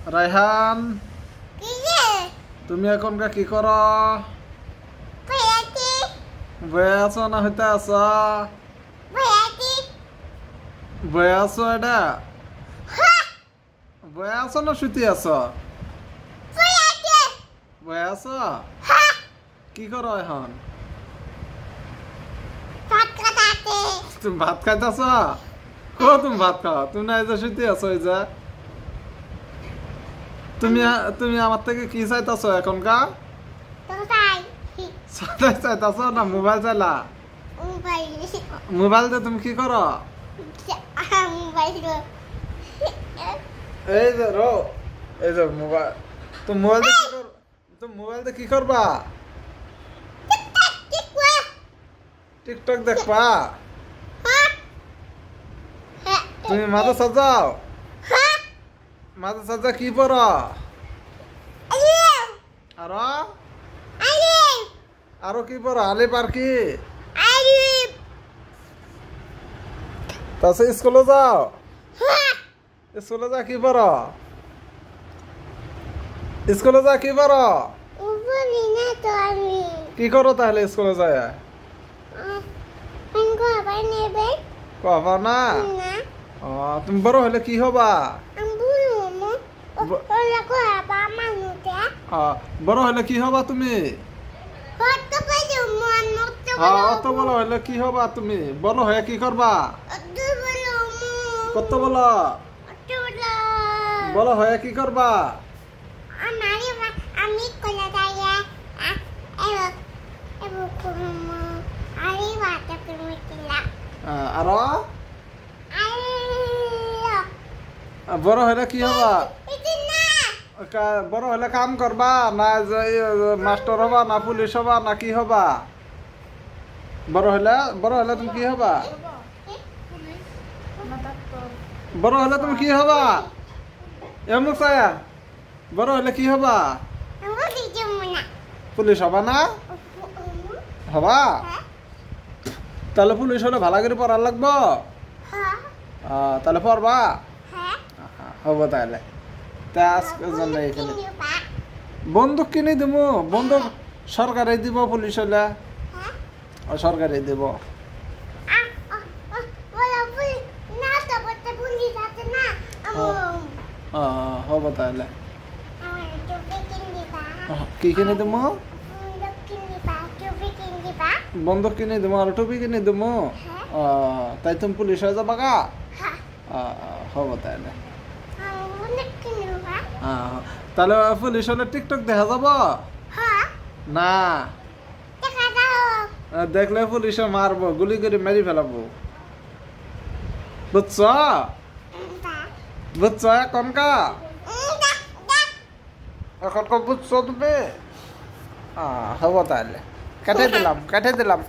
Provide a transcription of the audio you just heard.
রায়হান তুমি এখনকার কি করো? বয়ে আছো না হইতে আছো? বয়ে আছো এটা বয়ে আছো না শুতে আছো? বয়ে আছো? কি করো এখন? তুমি ভাত খাইতেছ? তুমি ভাত খাও? তুমি না এই যে শুতে আছো? এই যে তুমি আমার থেকে কি চাইতেছ এখনকার? চাইতেছ না মোবাইল চাইলা? মোবাইল দিয়ে তুমি কি করো? এই যে রো এই যে মোবাইল তুমি মোবাইল দিয়ে কি কর? তুমি মোবাইল দিয়ে কি করবা? টিকটক দেখবা? তুমি মাথা সাজাও? মাথা সাজা কি পড়ো? আরো কি পড়ো? আলিফ আর কি? তাহলে স্কুলে যাও? স্কুলে যা কি পড়ো? স্কুলে যা কি পড়ো? কি করো তাহলে স্কুলে যায়? কবা না? তুমি বড় হলে কি হবা? বড় হলে কি হবা তুমি? অত বড় হলে কি হবা তুমি? বড় হয়ে কি করবা? কত বলো? বড় হয়ে কি করবা? আরো বড় হলে কি হবা? বড় হলে কাম করবা না মাস্টার হবা না পুলিশ হবা না কি হবা? বড় হলে তুমি কি হবা? বড় হলে তুমি কি হবা? এমন ছায়া বড় হলে কি হবা? পুলিশ হবা না? হবা? তাহলে পুলিশ হলে ভালো করে পড়ার লাগবো? তাহলে পড়বা? হবো তাহলে বন্দুক কিনে দিব। বন্দুক সরকারে দিব, পুলিশ হলে সরকারে দিব। হবো তাহলে কি কিনে দিব? বন্দুক কিনে দিব আর টুপি কিনে দিব। তাই তুমি পুলিশ হয়ে যাবা গা? হবো তাহলে তাহলে পুলিশ হলে টিকটক দেখা যাব না? দেখলে পুলিশে মারবো, গুলি করে মেরে ফেলাবো। বুঝছ? বুঝছ এখনকার বুঝছো তুমি? হবো তাহলে কেটে দিলাম।